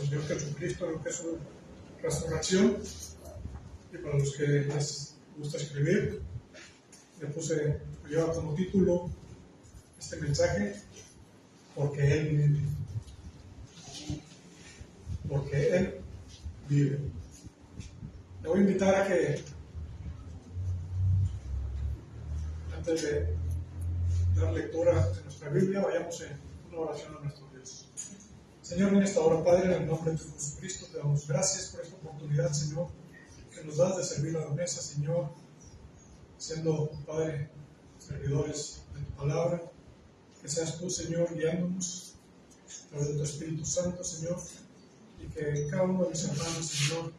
Señor Jesucristo, lo que es su resurrección. Y para los que les gusta escribir, lleva como título este mensaje: porque Él vive. Porque Él vive. Le voy a invitar a que, antes de dar lectura de nuestra Biblia, vayamos en una oración a nuestro Dios. Señor, en esta hora, Padre, en el nombre de Jesucristo, te damos gracias por esta oportunidad, Señor, que nos das de servir a la mesa, Señor, siendo, Padre, servidores de tu palabra. Que seas tú, Señor, guiándonos a través de tu Espíritu Santo, Señor, y que cada uno de mis hermanos, Señor,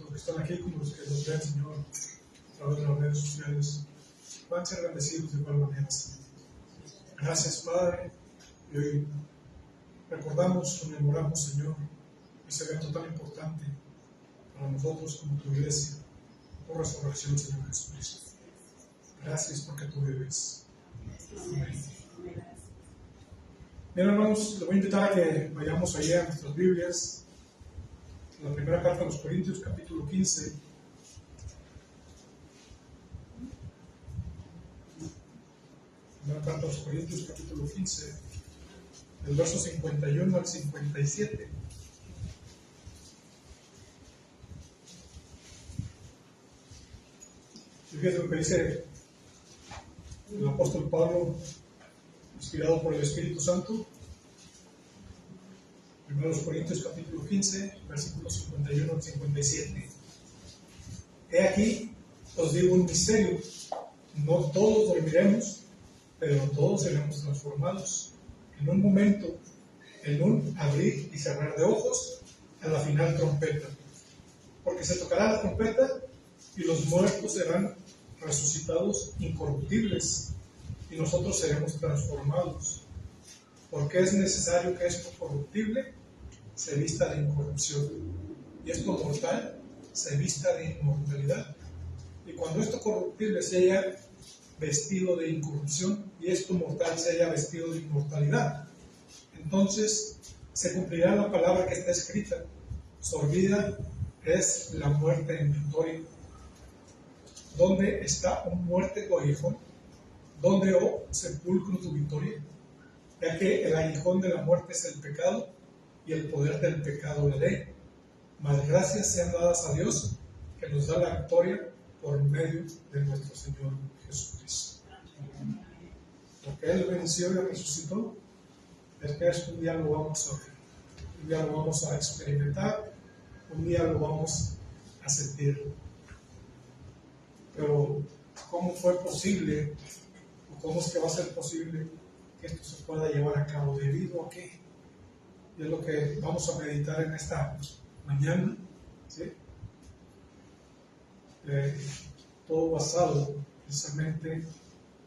los que están aquí como los que nos ven, Señor, a través de las redes sociales, van a ser bendecidos de igual manera, Señor. Gracias, Padre, y hoy recordamos, conmemoramos, Señor, ese evento tan importante para nosotros como tu iglesia, por resurrección, Señor Jesucristo. Gracias porque tú vives. Amén. Bien, hermanos, les voy a invitar a que vayamos allá a nuestras Biblias, la primera carta a los Corintios, capítulo 15. Primera carta a los Corintios, capítulo 15, del verso 51 al 57. Y fíjense lo que dice el apóstol Pablo, inspirado por el Espíritu Santo. Primero los Corintios capítulo 15, versículos 51 al 57. He aquí, os digo un misterio: no todos dormiremos, pero todos seremos transformados en un momento, en un abrir y cerrar de ojos, a la final trompeta. Porque se tocará la trompeta y los muertos serán resucitados incorruptibles, y nosotros seremos transformados. Porque es necesario que esto corruptible se vista de incorrupción, y esto mortal se vista de inmortalidad. Y cuando esto corruptible se haya vestido de incorrupción, y esto mortal se haya vestido de inmortalidad, entonces se cumplirá la palabra que está escrita: sorbida es la muerte en victoria. ¿Dónde está, oh muerte, tu aguijón? ¿Dónde, oh sepulcro, tu victoria? Ya que el aguijón de la muerte es el pecado, y el poder del pecado la ley. Mas gracias sean dadas a Dios, que nos da la victoria por medio de nuestro Señor Jesucristo. Porque Él venció y resucitó, es que un día lo vamos a ver, un día lo vamos a experimentar, un día lo vamos a sentir. Pero ¿cómo fue posible, o cómo es que va a ser posible que esto se pueda llevar a cabo? ¿Debido a qué? Y es lo que vamos a meditar en esta mañana, ¿sí? Todo basado precisamente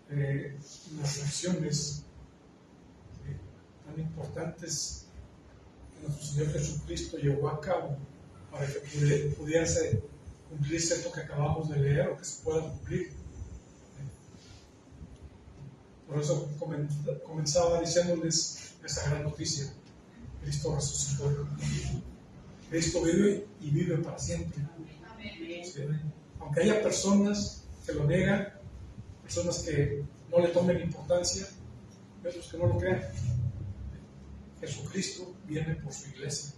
en las acciones tan importantes que nuestro Señor Jesucristo llevó a cabo para que pudiese cumplirse esto que acabamos de leer, o que se pueda cumplir. Por eso comenzaba diciéndoles esa gran noticia: Cristo resucitó. Cristo vive y vive para siempre. ¿Sí? Aunque haya personas que lo niegan, personas que no le tomen importancia, y otros que no lo crean, Jesucristo viene por su iglesia.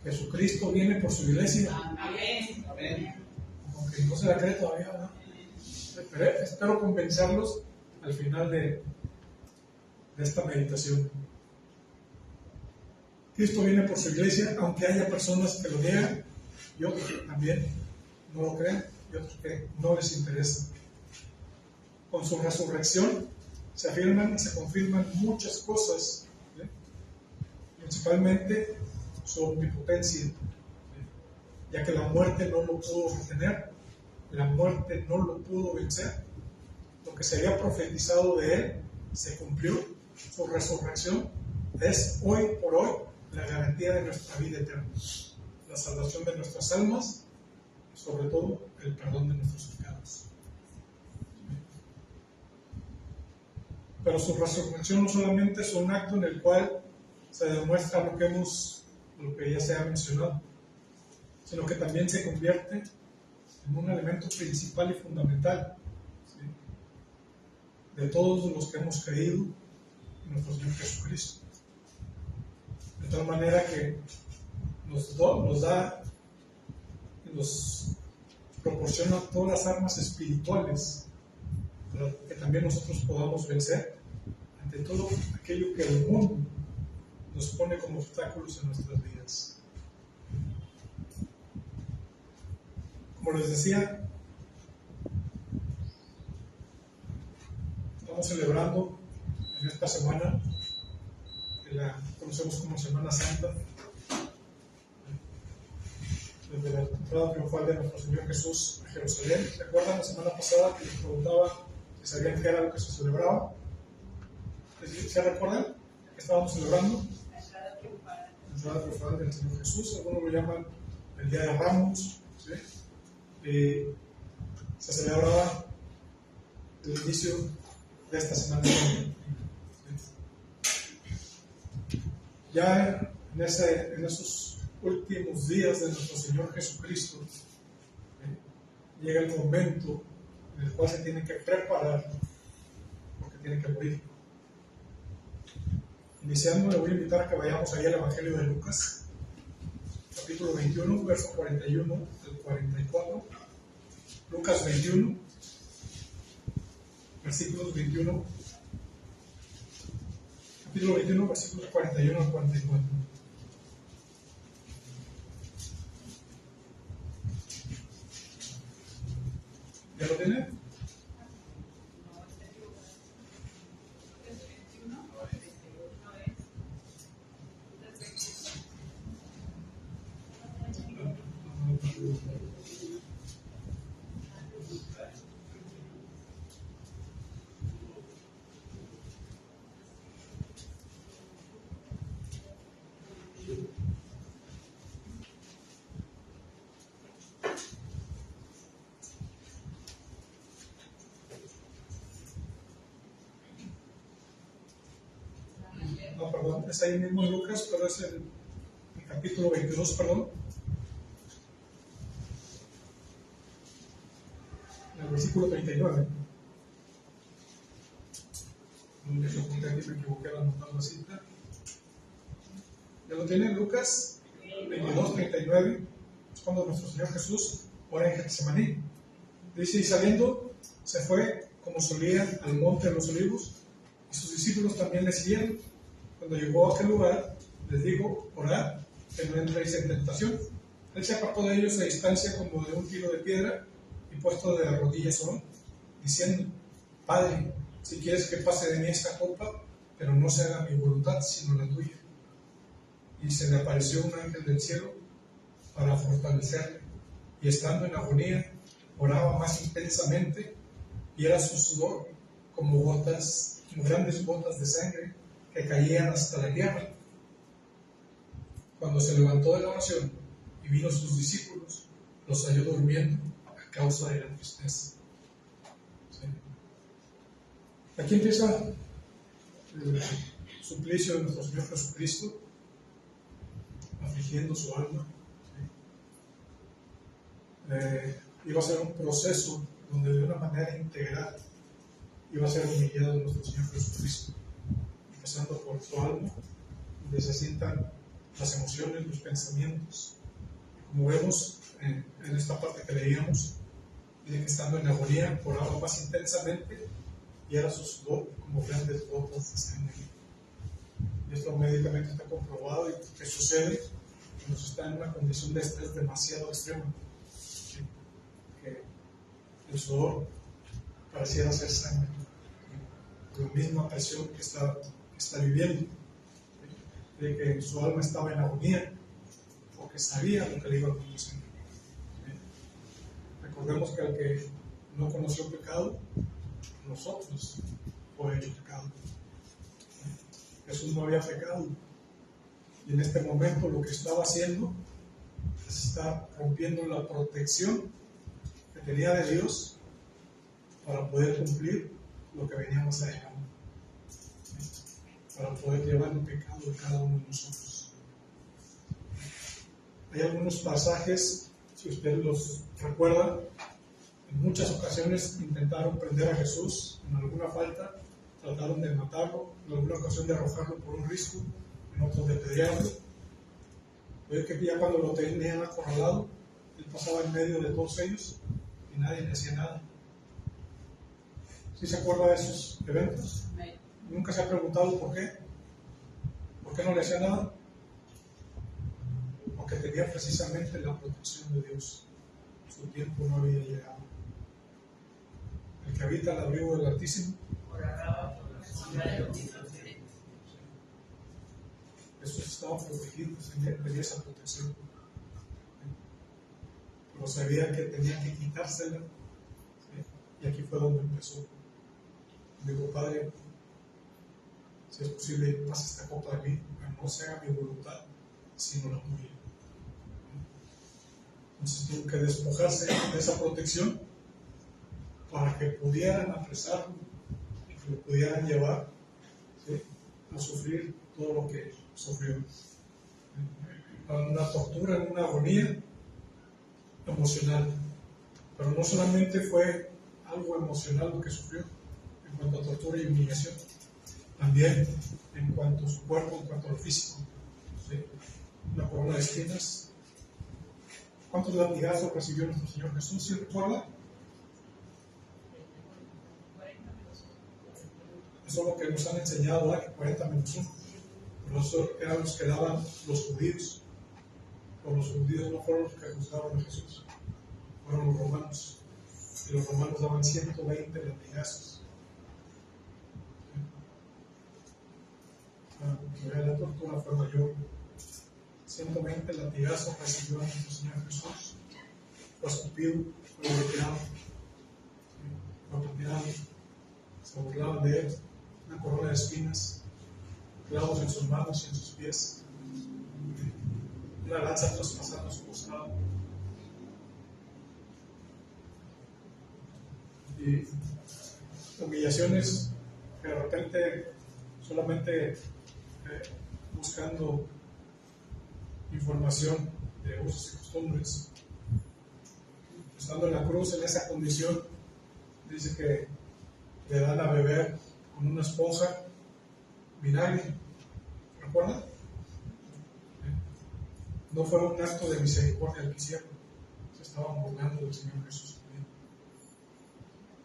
Jesucristo viene por su iglesia. Aunque no se la cree todavía, ¿no? Pero espero convencerlos al final de esta meditación. Cristo viene por su iglesia, aunque haya personas que lo niegan, y otros que también no lo creen, y otros que no les interesa. Con su resurrección se afirman y se confirman muchas cosas, ¿sí? Principalmente su omnipotencia, ¿sí? Ya que la muerte no lo pudo retener, la muerte no lo pudo vencer. Lo que se había profetizado de él se cumplió. Su resurrección es hoy por hoy la garantía de nuestra vida eterna, la salvación de nuestras almas, y sobre todo el perdón de nuestros pecados. Pero su resurrección no solamente es un acto en el cual se demuestra lo que ya se ha mencionado, sino que también se convierte en un elemento principal y fundamental, ¿sí?, de todos los que hemos creído en nuestro Señor Jesucristo. De tal manera que nos da y nos proporciona todas las armas espirituales para que también nosotros podamos vencer ante todo aquello que el mundo nos pone como obstáculos en nuestras vidas. Como les decía, estamos celebrando en esta semana que la conocemos como Semana Santa, desde la entrada triunfal de nuestro Señor Jesús a Jerusalén. ¿Recuerdan la semana pasada que les preguntaba si sabían qué era lo que se celebraba? ¿Se recuerdan que estábamos celebrando? La entrada triunfal del Señor Jesús. Algunos lo llaman el Día de Ramos, ¿sí? Se celebraba el inicio de esta semana. Ya en esos últimos días de nuestro Señor Jesucristo, llega el momento en el cual se tiene que preparar porque tiene que morir. Iniciando, le voy a invitar a que vayamos ahí al Evangelio de Lucas, capítulo 21, verso 41 al 44. Lucas 21, versículos 21, capítulo 21, versículos 41 al 44. ¿Ya lo tiene? No, perdón, es ahí mismo en Lucas, pero es el capítulo 22, perdón. En el versículo 39. No me equivoqué al anotar la cita. ¿Ya lo tienen? Lucas 22, 39. Es cuando nuestro Señor Jesús ora en Getsemaní. Dice, y saliendo, se fue como solía al monte de los olivos, y sus discípulos también le siguieron. Cuando llegó a aquel lugar, les dijo, orad, que no entréis en tentación. Él se apartó de ellos a distancia como de un tiro de piedra, y puesto de rodillas oró, diciendo, Padre, si quieres que pase de mí esta copa, pero no se haga mi voluntad, sino la tuya. Y se le apareció un ángel del cielo para fortalecerle, y estando en agonía, oraba más intensamente, y era su sudor como grandes gotas de sangre que caían hasta la tierra. Cuando se levantó de la oración y vino sus discípulos, los halló durmiendo a causa de la tristeza. ¿Sí? Aquí empieza el suplicio de nuestro Señor Jesucristo, afligiendo su alma. ¿Sí? Iba a ser un proceso donde de una manera integral iba a ser humillado nuestro Señor Jesucristo, empezando por su alma, donde se sientan las emociones, los pensamientos. Como vemos en esta parte que leíamos, dice que estando en agonía oraba más intensamente y era su sudor como grandes gotas de sangre. Y esto médicamente está comprobado y que sucede cuando se está en una condición de estrés demasiado extrema, ¿sí? Que el sudor pareciera ser sangre, la misma presión que está viviendo, ¿sí? De que su alma estaba en agonía porque sabía lo que le iba a acontecer. ¿Sí? Recordemos que al que no conoció pecado, nosotros fue hecho pecado. ¿Sí? Jesús no había pecado, y en este momento lo que estaba haciendo es estar rompiendo la protección que tenía de Dios para poder cumplir lo que veníamos a dejar. para poder llevar el pecado de cada uno de nosotros. Hay algunos pasajes, si usted los recuerda, en muchas ocasiones intentaron prender a Jesús en alguna falta, trataron de matarlo, en alguna ocasión de arrojarlo por un risco, en otros de apedrearlo. Pero que ya cuando lo tenían acorralado, él pasaba en medio de todos ellos y nadie le hacía nada. ¿Sí se acuerda de esos eventos? ¿Nunca se ha preguntado por qué? ¿Por qué no le hacía nada? Porque tenía precisamente la protección de Dios. Su tiempo no había llegado. El que habita el abrigo del Altísimo. Esos estaban protegidos, tenía esa protección. Pero sabía que tenía que quitársela. ¿Sí? Y aquí fue donde empezó. Digo, Padre, si es posible, pasa esta copa de mí, pero no se haga mi voluntad, sino la tuya. Entonces tuvo que despojarse de esa protección para que pudieran apresarlo y que lo pudieran llevar, ¿sí?, a sufrir todo lo que sufrió. Una tortura, una agonía emocional. Pero no solamente fue algo emocional lo que sufrió en cuanto a tortura y humillación, también en cuanto a su cuerpo, en cuanto a lo físico. ¿Sí? Una corona de espinas. ¿Cuántos latigazos recibió nuestro Señor Jesús? ¿Sí recuerda? Eso es lo que nos han enseñado aquí, 40 menos 1. Pero eso eran los que daban los judíos. Pero los judíos no fueron los que juzgaron a Jesús, fueron los romanos. Y los romanos daban 120 latigazos. La tortura fue mayor. 120 latigazos recibió a nuestro Señor Jesús. Fue escupido, fue golpeado, fue apedreado, se burlaban de él, una corona de espinas, clavos en sus manos y en sus pies, una lanza traspasando su costado. Y humillaciones que de repente solamente buscando información de usos y costumbres, estando en la cruz en esa condición, dice que le dan a beber con una esponja vinagre. ¿Recuerdan? No fue un acto de misericordia el que hicieron, se estaban burlando del Señor Jesús también.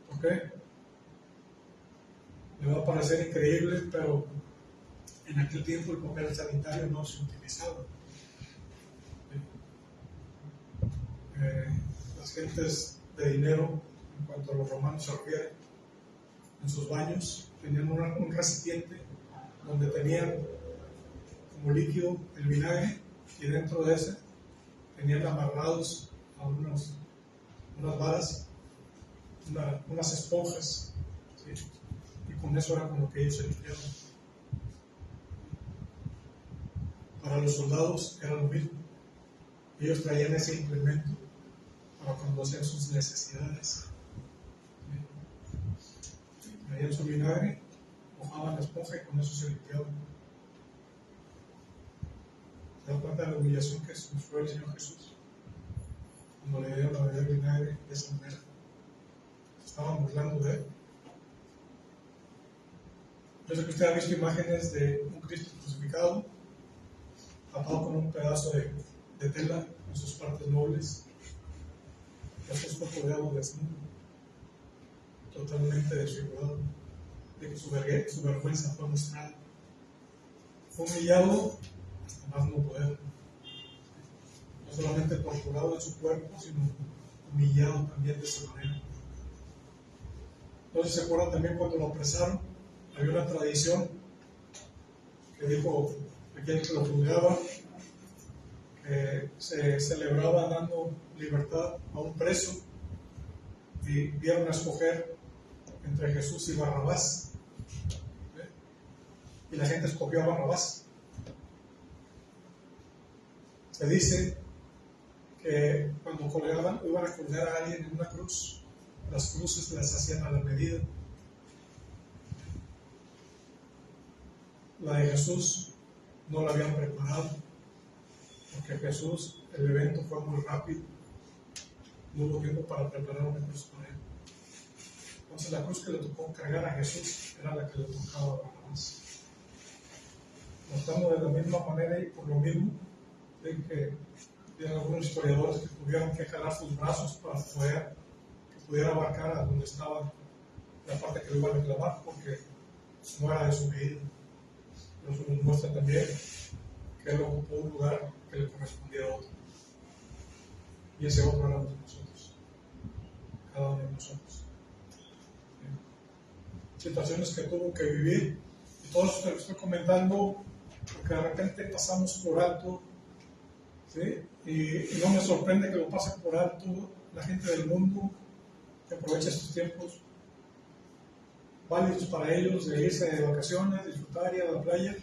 ¿Por qué? Le va a parecer increíble, pero en aquel tiempo el papel sanitario no se utilizaba. Las gentes de dinero, en cuanto a los romanos se refiere, en sus baños tenían un recipiente donde tenían como líquido el vinagre, y dentro de ese tenían amarrados a unas varas, unas esponjas, ¿sí? Y con eso era con lo que ellos se limpiaban. Para los soldados era lo mismo. Ellos traían ese implemento para cuando hacían sus necesidades. Traían su vinagre, mojaban la esponja y con eso se limpiaban. ¿Se dan cuenta de la humillación que sufrió el Señor Jesús? Cuando le dieron a beber vinagre de esa manera, se estaban burlando de él. Yo sé que usted ha visto imágenes de un Cristo crucificado, tapado con un pedazo de tela en sus partes nobles. Jesús fue colgado desnudo, totalmente desfigurado, de que su vergüenza fue mostrada. Fue humillado hasta más no poder. No solamente torturado en su cuerpo, sino humillado también de esa manera. Entonces, ¿se acuerdan también cuando lo apresaron? Había una tradición que dijo aquel que lo juzgaba que se celebraba dando libertad a un preso, y vieron a escoger entre Jesús y Barrabás, y la gente escogió a Barrabás. Se dice que cuando iban a colgar a alguien en una cruz, las cruces las hacían a la medida. La de Jesús no la habían preparado, porque Jesús, el evento fue muy rápido, no hubo tiempo para preparar una cruz para él. Entonces la cruz que le tocó cargar a Jesús era la que le tocaba a Barrabás. Notamos de la misma manera y por lo mismo de que hay algunos historiadores que tuvieron que jalar sus brazos para poder que pudiera abarcar a donde estaba la parte que lo iba a reclamar, porque no era de su medida. Pero eso nos muestra también que él ocupó un lugar que le correspondía a otro. Y ese otro éramos nosotros, cada uno de nosotros. Situaciones que tuvo que vivir, y todo esto que estoy comentando, porque de repente pasamos por alto, ¿sí? Y no me sorprende que lo pase por alto la gente del mundo, que aprovecha estos tiempos válidos para ellos de irse de vacaciones, disfrutar, ir a la playa,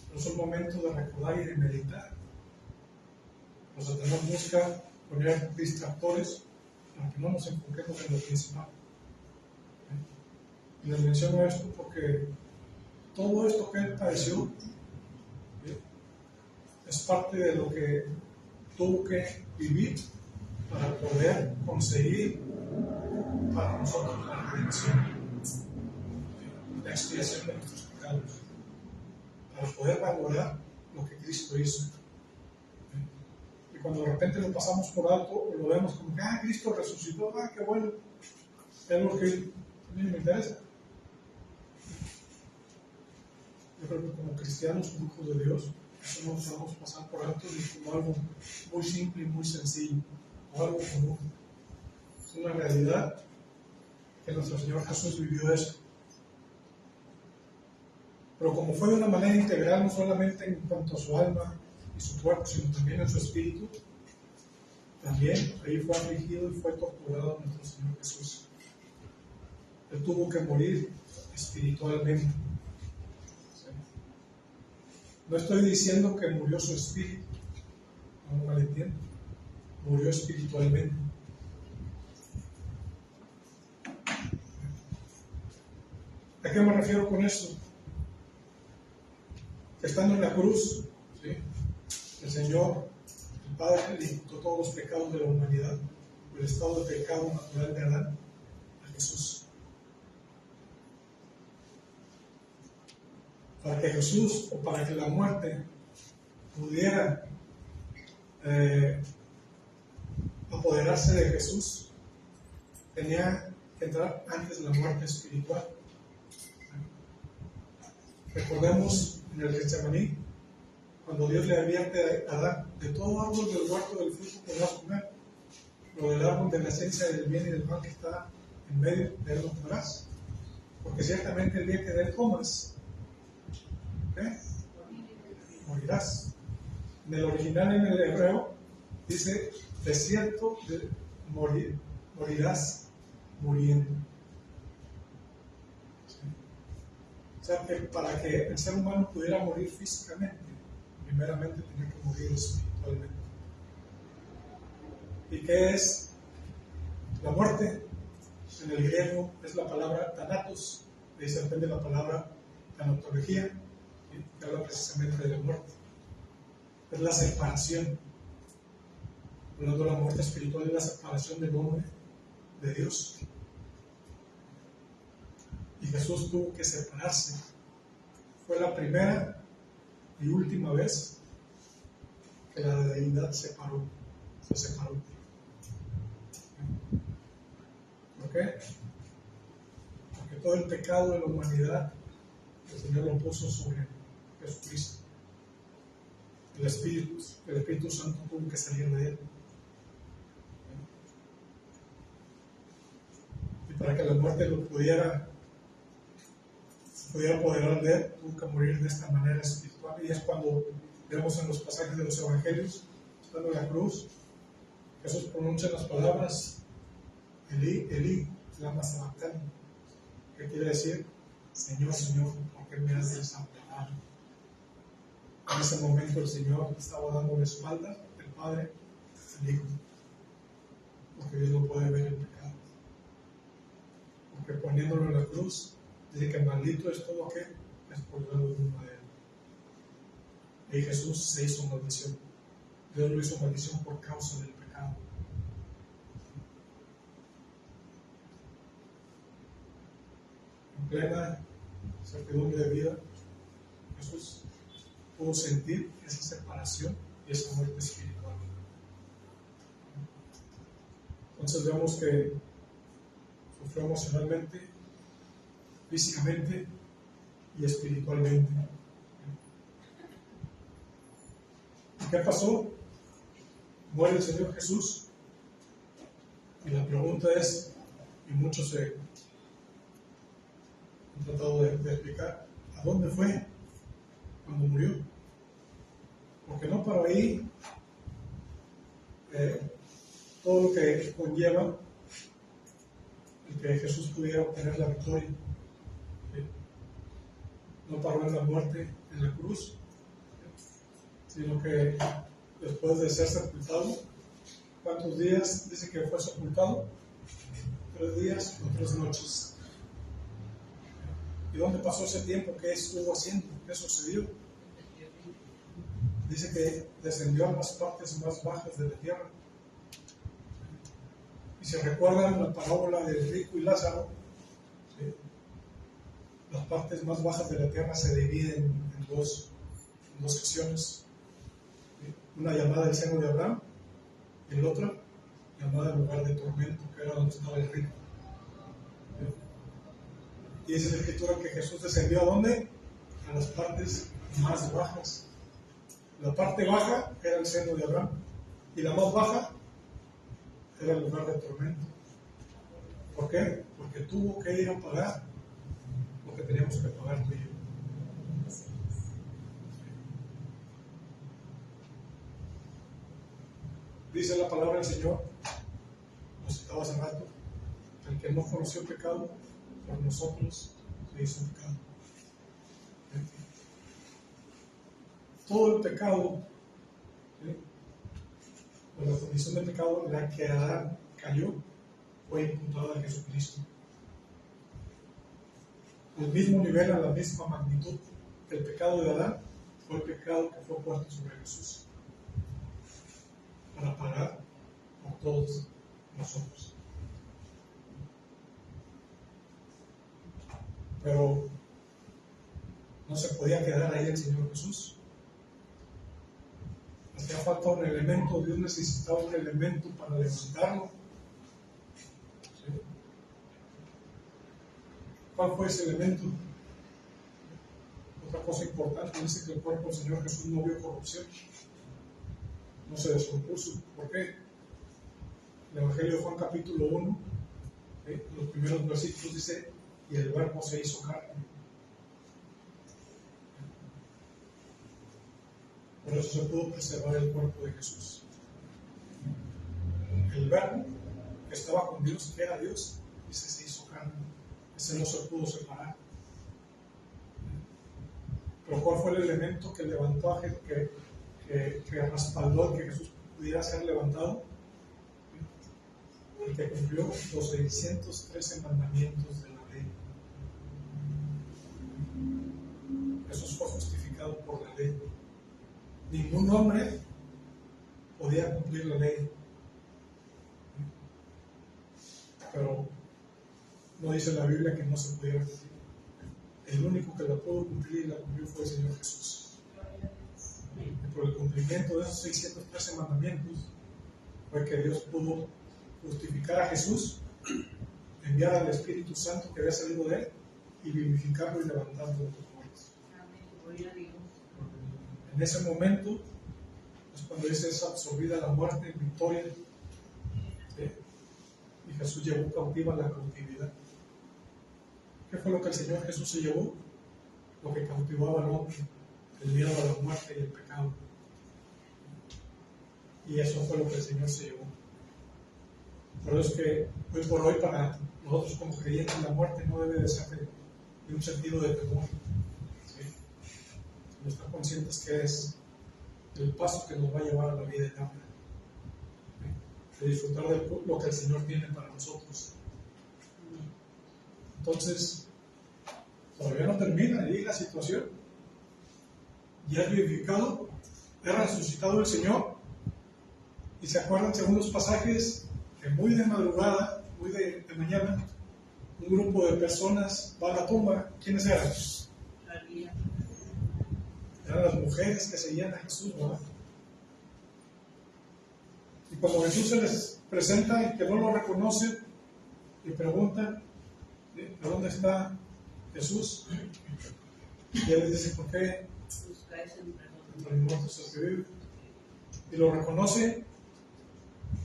pero son momentos de recordar y de meditar. Los Satanás busca poner distractores para que no nos enfoquemos en lo principal. Y les menciono esto porque todo esto que él padeció es parte de lo que tuvo que vivir para poder conseguir para nosotros la redención, la expiación de nuestros pecados, para poder valorar lo que Cristo hizo. Y cuando de repente lo pasamos por alto, lo vemos como que, Cristo resucitó, qué bueno, es lo que a mí me interesa. Yo creo que como cristianos, como hijos de Dios, eso no nos vamos a pasar por alto ni como algo muy simple y muy sencillo, o algo común. Es una realidad que nuestro Señor Jesús vivió eso. Pero como fue de una manera integral, no solamente en cuanto a su alma y su cuerpo, sino también en su espíritu, también ahí fue afligido y fue torturado nuestro Señor Jesús. Él tuvo que morir espiritualmente. No estoy diciendo que murió su espíritu, no me malentiendo, murió espiritualmente. ¿A qué me refiero con eso? Que estando en la cruz, ¿sí?, el Señor, el Padre, le imputó todos los pecados de la humanidad, el estado de pecado natural de Adán, a Jesús. Para que Jesús, o para que la muerte pudiera apoderarse de Jesús, tenía que entrar antes de la muerte espiritual. Recordemos en el Getsemaní, cuando Dios le advierte a Adán: de todo árbol del huerto del fruto podrás comer, pero del árbol de la ciencia del bien y del mal que está en medio de él no comerás, porque ciertamente el día que de él comas, morirás. En el original, en el hebreo, dice: de cierto morirás muriendo. O sea que para que el ser humano pudiera morir físicamente, primeramente tenía que morir espiritualmente. ¿Y qué es la muerte? En el griego es la palabra thanatos, de ahí se aprende la palabra tanatología, que habla precisamente de la muerte. Es la separación. Hablando de la muerte espiritual, es la separación del hombre de Dios. Y Jesús tuvo que separarse. Fue la primera y última vez que la deidad se separó. ¿Por qué? Porque todo el pecado de la humanidad el Señor lo puso sobre Jesucristo. El Espíritu Santo tuvo que salir de él. Y para que la muerte lo pudiera apoderar de él, tuvo que morir de esta manera espiritual. Y es cuando vemos en los pasajes de los evangelios, estando en la cruz, Jesús pronuncia las palabras: Elí, Elí, lama sabactani, que quiere decir: Señor, Señor, ¿por qué me has desamparado? En ese momento el Señor estaba dando la espalda, el Padre, al Hijo, porque Dios no puede ver el pecado. Porque poniéndolo en la cruz, dice que maldito es todo aquel es colgado de un madero. Y Jesús se hizo maldición. Dios lo hizo maldición por causa del pecado. En plena certidumbre de vida, Jesús pudo sentir esa separación y esa muerte espiritual. Entonces vemos que sufrió emocionalmente, físicamente y espiritualmente. ¿Y qué pasó? Muere el Señor Jesús. Y la pregunta es, y muchos se han tratado de explicar, ¿a dónde fue cuando murió? Porque no para ahí todo lo que conlleva el que Jesús pudiera obtener la victoria. No paró en la muerte en la cruz, sino que después de ser sepultado, ¿cuántos días dice que fue sepultado? 3 días o 3 noches. ¿Y dónde pasó ese tiempo? ¿Qué estuvo haciendo? ¿Qué sucedió? Dice que descendió a las partes más bajas de la tierra. Y si recuerdan la parábola del rico y Lázaro, ¿sí? Las partes más bajas de la tierra se dividen en dos secciones. ¿Sí? Una llamada el seno de Abraham y la otra llamada el lugar de tormento, que era donde estaba el rico. ¿Sí? Y dice la escritura que Jesús descendió ¿a dónde? A las partes más bajas. La parte baja era el seno de Abraham y la más baja era el lugar de tormento. ¿Por qué? Porque tuvo que ir a pagar lo que teníamos que pagar tú y yo. Dice la palabra del Señor, lo citaba hace rato, el que no conoció pecado, por nosotros se hizo pecado. Todo el pecado, ¿sí? Por la condición de pecado, la que Adán cayó, fue imputada a Jesucristo. Al mismo nivel, a la misma magnitud que el pecado de Adán, fue el pecado que fue puesto sobre Jesús para pagar por todos nosotros. Pero no se podía quedar ahí el Señor Jesús. Hacía falta un elemento, Dios necesitaba un elemento para levantarlo. ¿Sí? ¿Cuál fue ese elemento? Otra cosa importante, dice que el cuerpo del Señor Jesús no vio corrupción, no se descompuso. ¿Por qué? El Evangelio de Juan capítulo 1, ¿sí? Los primeros versículos dice, y el verbo se hizo carne. Por eso se pudo preservar el cuerpo de Jesús. El verbo que estaba con Dios, que era Dios, ese se hizo carne. Ese no se pudo separar. Pero ¿cuál fue el elemento que levantó a Jesús, que respaldó que Jesús pudiera ser levantado? El que cumplió los 613 mandamientos de la ley. Jesús fue justificado por la ley. Ningún hombre podía cumplir la ley. Pero no dice la Biblia que no se pudiera cumplir. El único que la pudo cumplir y la cumplió fue el Señor Jesús. Y por el cumplimiento de esos 613 mandamientos fue que Dios pudo justificar a Jesús, enviar al Espíritu Santo que había salido de él y vivificarlo y levantarlo de los muertos. En ese momento es cuando dice es absorbida la muerte en victoria, ¿sí? Y Jesús llevó cautiva la cautividad. ¿Qué fue lo que el Señor Jesús se llevó? Lo que cautivaba al hombre, el miedo a la muerte y el pecado. Y eso fue lo que el Señor se llevó. Por eso es que hoy por hoy para nosotros como creyentes la muerte no debe de ser de un sentido de temor. ¿Sí? No estar conscientes que es el paso que nos va a llevar a la vida eterna. ¿Sí? De disfrutar de lo que el Señor tiene para nosotros. Entonces, todavía no termina ahí la situación. Ya es vivificado, es resucitado el Señor. Y se acuerdan, según los pasajes, que muy de madrugada, muy de mañana, un grupo de personas va a la tumba. ¿Quiénes eran? Eran las mujeres que seguían a Jesús, ¿verdad? Y cuando Jesús se les presenta y que no lo reconoce, le preguntan, ¿de dónde está Jesús? Y él les dice, ¿por qué entre los muertos el que vive? Y lo reconoce,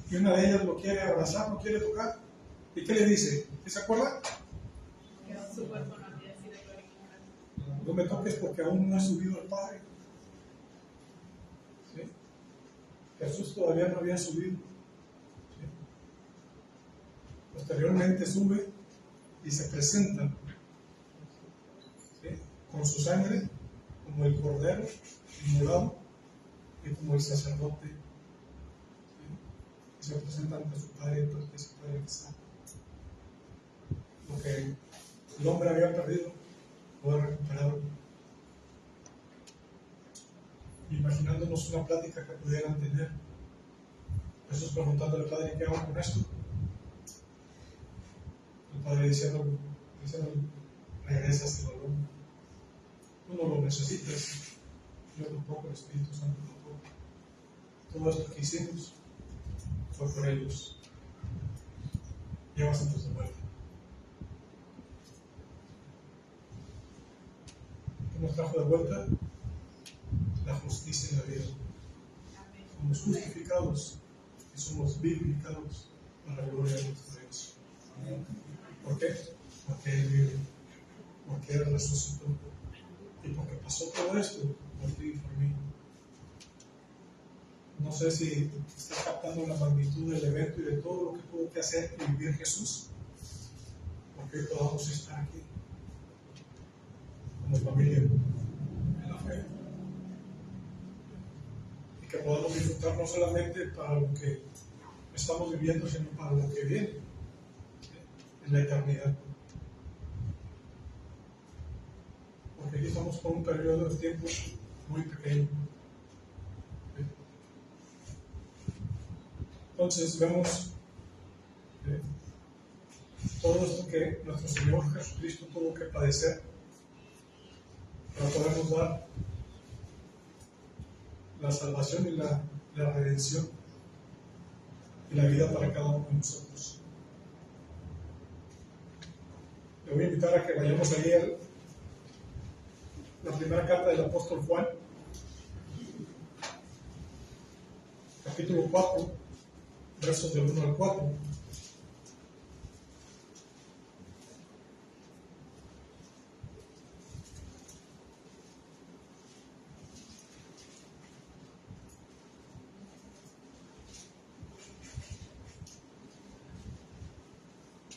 y una de ellas lo quiere abrazar, lo quiere tocar. ¿Y qué le dice? ¿Sí se acuerda? No me toques porque aún no he subido al Padre. ¿Sí? Jesús todavía no había subido. ¿Sí? Posteriormente sube y se presenta, ¿sí?, con su sangre como el cordero inmolado y como el sacerdote, ¿sí?, y se presenta ante su Padre, porque su Padre está. Lo que el hombre había perdido lo ha recuperado. Imaginándonos una plática que pudieran tener, Jesús preguntándole al Padre, ¿qué hago con esto? El Padre diciendo, regresas al hombre. Tú no lo necesitas, yo tampoco, el Espíritu Santo tampoco. Todo esto que hicimos fue por ellos. Llevas entonces de vuelta. ¿Qué nos trajo de vuelta? La justicia y la vida. Somos justificados y somos vivificados para la gloria de nuestro Dios. ¿Por qué? Porque Él vive, porque Él resucitó y porque pasó todo esto por ti y por mí. No sé si estás captando la magnitud del evento y de todo lo que tuvo que hacer y vivir Jesús, porque hoy podamos estar aquí como familia en la fe y que podamos disfrutar no solamente para lo que estamos viviendo, sino para lo que viene en la eternidad. Porque aquí estamos por un periodo de tiempo muy pequeño. Entonces vemos todo esto que nuestro Señor Jesucristo tuvo que padecer para podernos dar la salvación y la redención y la vida para cada uno de nosotros. Le voy a invitar a que vayamos a leer la primera carta del apóstol Juan, capítulo 4, versos del 1 al 4.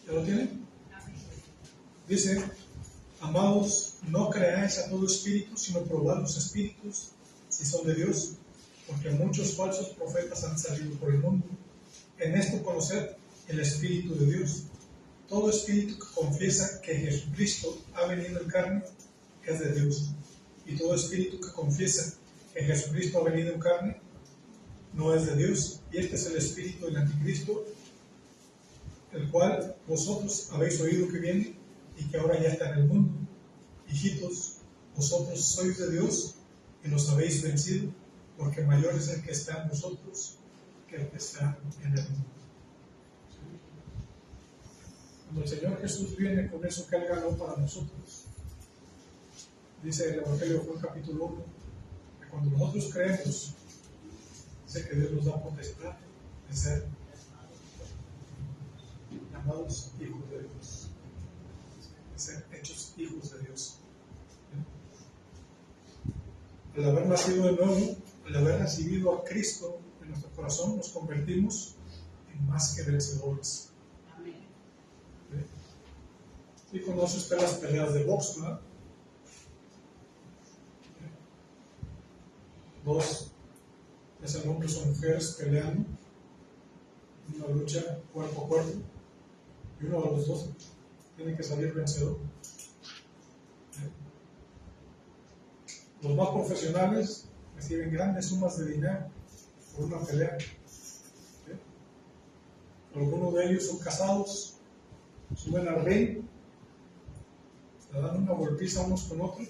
¿Ya lo tienen? Dice: amados, no creáis a todo espíritu, sino probad los espíritus si son de Dios, porque muchos falsos profetas han salido por el mundo. En esto conoced el Espíritu de Dios. Todo espíritu que confiesa que Jesucristo ha venido en carne es de Dios, y todo espíritu que confiesa que Jesucristo ha venido en carne no es de Dios. Y este es el espíritu del anticristo, el cual vosotros habéis oído que viene y que ahora ya está en el mundo. Hijitos, vosotros sois de Dios y los habéis vencido, porque mayor es el que está en vosotros que el que está en el mundo. Cuando el Señor Jesús viene con eso que Él ganó para nosotros, dice el Evangelio de Juan capítulo 1, que cuando nosotros creemos, dice que Dios nos da potestad de ser llamados hijos de Dios, de ser hechos hijos de Dios. Al haber nacido de nuevo, al haber recibido a Cristo en nuestro corazón, nos convertimos en más que vencedores. ¿Sí conoce usted las peleas de box, verdad? Dos, ya sean hombres o mujeres, peleando en una lucha cuerpo a cuerpo, y uno de los dos tiene que salir vencedor. Los más profesionales reciben grandes sumas de dinero por una pelea. ¿Sí? Algunos de ellos son casados, suben al ring, se dan una golpiza unos con otros,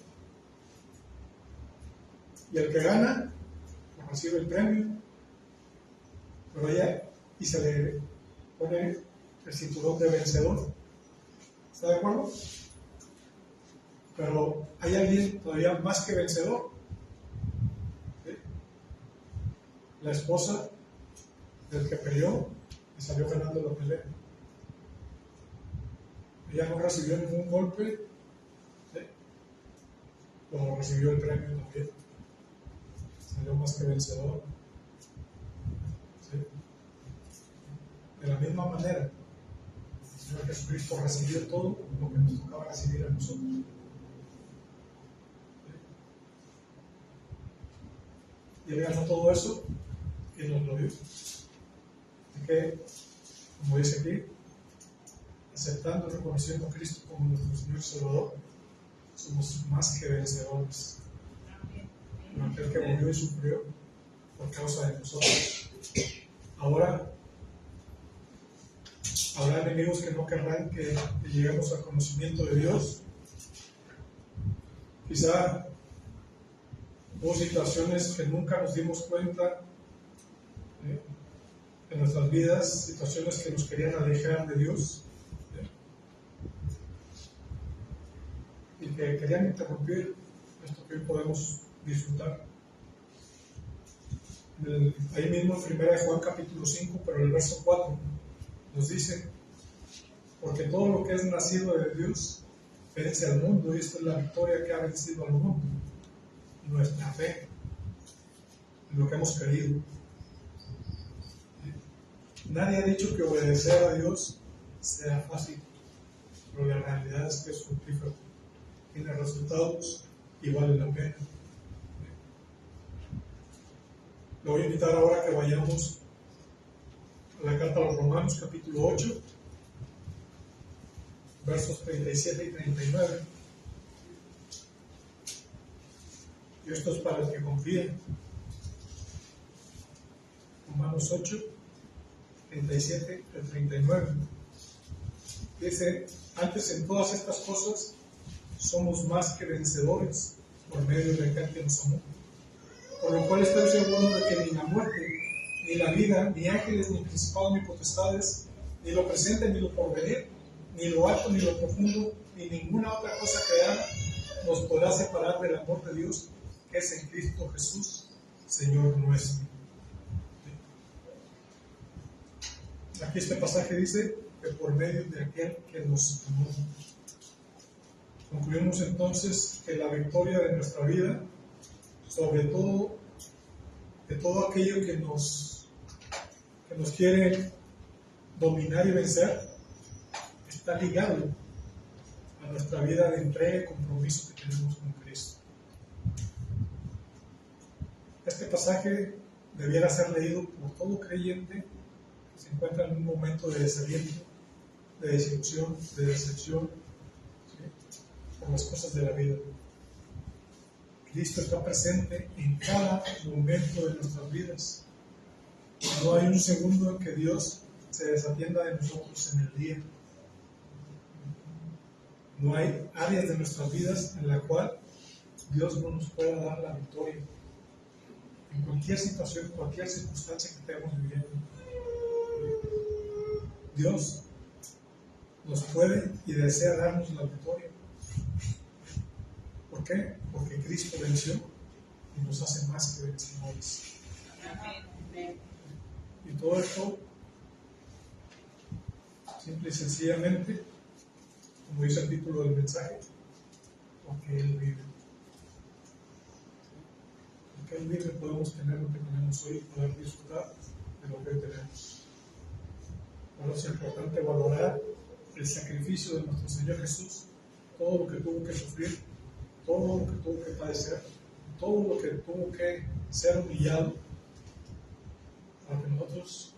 y el que gana pues recibe el premio, pero ella, y se le pone el cinturón de vencedor. ¿Está de acuerdo? Pero hay alguien todavía más que vencedor. ¿Sí? La esposa del que peleó y salió ganando la pelea. Ella no recibió ningún golpe, ¿sí? Pero recibió el premio también. Salió más que vencedor. ¿Sí? De la misma manera, el Señor Jesucristo recibió todo lo que nos tocaba recibir a nosotros. ¿Sí? Y Él ganó todo eso y nos lo dio. Así que, como dice aquí, aceptando y reconociendo a Cristo como nuestro Señor y Salvador, somos más que vencedores. Por aquel que murió y sufrió por causa de nosotros. Ahora, habrá enemigos que no querrán que lleguemos al conocimiento de Dios. Quizá hubo situaciones que nunca nos dimos cuenta en nuestras vidas, situaciones que nos querían alejar de Dios y que querían interrumpir esto que hoy podemos disfrutar. Ahí mismo en 1 Juan capítulo 5, pero el verso 4 nos dice: porque todo lo que es nacido de Dios vence al mundo, y esta es la victoria que ha vencido al mundo, nuestra fe en lo que hemos creído. Nadie ha dicho que obedecer a Dios sea fácil, pero la realidad es que es fructífero, tiene resultados y vale la pena. Le voy a invitar ahora a que vayamos a la carta a los Romanos capítulo 8, versos 37 y 39. Y esto es para el que confía. Romanos 8, 37 al 39. Dice: antes en todas estas cosas somos más que vencedores por medio de aquel que nos amó. Por lo cual estoy seguro de que ni la muerte, ni la vida, ni ángeles, ni principados, ni potestades, ni lo presente, ni lo porvenir, ni lo alto, ni lo profundo, ni ninguna otra cosa creada nos podrá separar del amor de Dios que es en Cristo Jesús, Señor nuestro. Aquí este pasaje dice que por medio de aquel que nos amó. Concluimos entonces que la victoria de nuestra vida, sobre todo de todo aquello que nos quiere dominar y vencer, está ligado a nuestra vida de entrega y compromiso que tenemos con Cristo. Este pasaje debiera ser leído por todo creyente que se encuentra en un momento de desaliento, de desilusión, de decepción, ¿sí?, por las cosas de la vida. Cristo está presente en cada momento de nuestras vidas. No hay un segundo en que Dios se desatienda de nosotros en el día. No hay áreas de nuestras vidas en la cual Dios no nos pueda dar la victoria. En cualquier situación, cualquier circunstancia que estemos viviendo, Dios nos puede y desea darnos la victoria. ¿Por qué? Porque Cristo venció y nos hace más que vencedores. Y todo esto, simple y sencillamente, como dice el título del mensaje, porque Él vive. Porque Él vive podemos tener lo que tenemos hoy y poder disfrutar de lo que hoy tenemos. Por eso es importante valorar el sacrificio de nuestro Señor Jesús, todo lo que tuvo que sufrir, todo lo que tuvo que padecer, todo lo que tuvo que ser humillado, para que nosotros,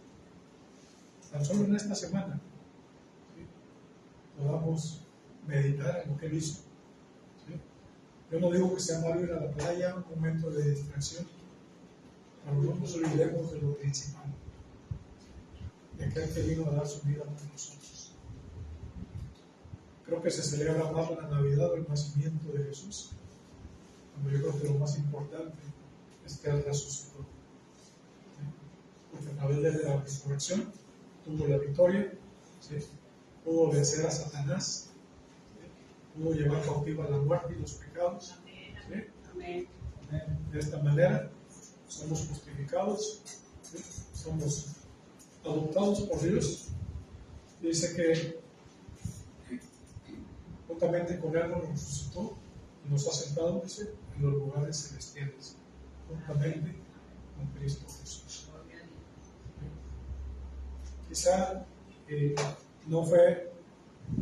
tan solo en esta semana, ¿sí?, podamos meditar en lo que Él hizo, ¿sí?, Yo no digo que sea malo ir a la playa, un momento de distracción, pero no nos olvidemos de lo principal, de aquel que vino a dar su vida por nosotros. Creo que se celebra más la Navidad o el nacimiento de Jesús, cuando yo creo que lo más importante es que Él resucitó. Porque a través de la resurrección tuvo la victoria, ¿sí? Pudo vencer a Satanás, ¿sí? Pudo llevar cautiva la muerte y los pecados. ¿Sí? Amén. De esta manera somos justificados, ¿sí? Somos adoptados por Dios. Dice que juntamente con Él nos resucitó y nos ha sentado, dice, en los lugares celestiales, juntamente con Cristo Jesús. Quizá no fue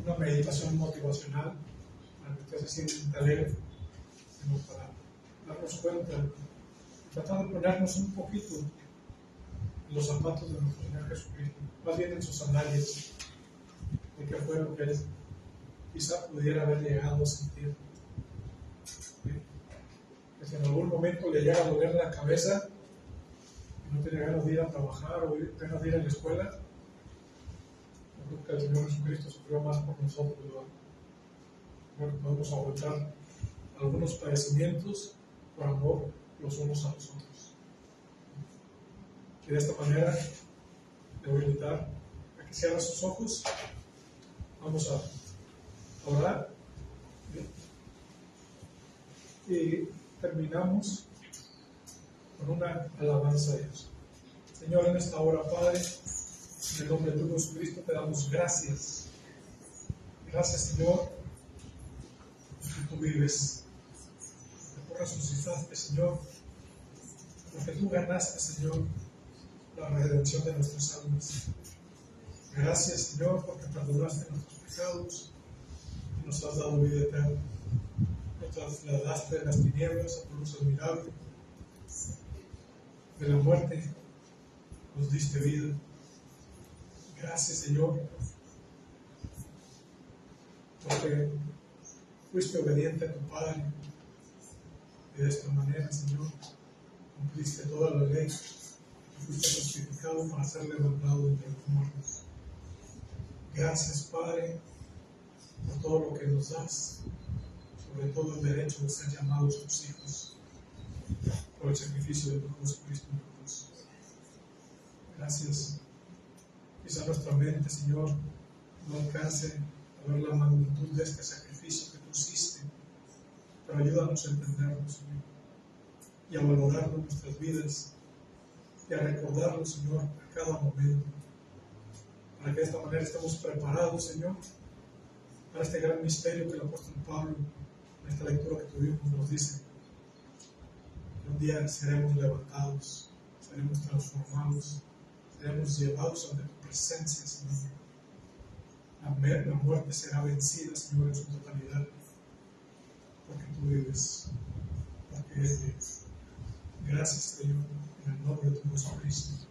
una meditación motivacional para que usted se sienta alegre, sino para darnos cuenta, tratar de ponernos un poquito en los zapatos de nuestro Señor Jesucristo, más bien en sus sandalias, de que fue lo que Él quizá pudiera haber llegado a sentir. Que si en algún momento le llega a doler la cabeza y no tiene ganas de ir a trabajar o ganas de ir a la escuela, yo creo que el Señor Jesucristo sufrió más por nosotros, ¿verdad? Bueno, podemos aguantar algunos padecimientos por amor los unos a los otros. Y de esta manera le voy a invitar a que cierre sus ojos. Vamos a orar. Y terminamos con una alabanza a Dios. Señor, en esta hora, Padre, en el nombre de tu Jesucristo, te damos gracias. Gracias, Señor, porque tú vives, porque tú resucitaste, Señor, porque tú ganaste, Señor, la redención de nuestras almas. Gracias, Señor, porque perdonaste nuestros pecados y nos has dado vida eterna. Nos trasladaste de las tinieblas a tu luz admirable. De la muerte nos diste vida. Gracias, Señor, porque fuiste obediente a tu Padre. Y de esta manera, Señor, cumpliste toda la ley y fuiste justificado para ser levantado entre los muertos. Gracias, Padre, por todo lo que nos das, sobre todo el derecho de ser llamados tus hijos, por el sacrificio de tu Jesucristo en la cruz. Gracias. Quizá nuestra mente, Señor, no alcance a ver la magnitud de este sacrificio que tú hiciste, pero ayúdanos a entenderlo, Señor, y a valorarlo en nuestras vidas, y a recordarlo, Señor, a cada momento, para que de esta manera estemos preparados, Señor, para este gran misterio que el apóstol Pablo, en esta lectura que tuvimos, nos dice. Un día seremos levantados, seremos transformados, seremos llevados ante tu presencia, Señor. La muerte será vencida, Señor, en su totalidad, porque tú vives, porque Él vive. Gracias, Señor, en el nombre de tu Jesucristo.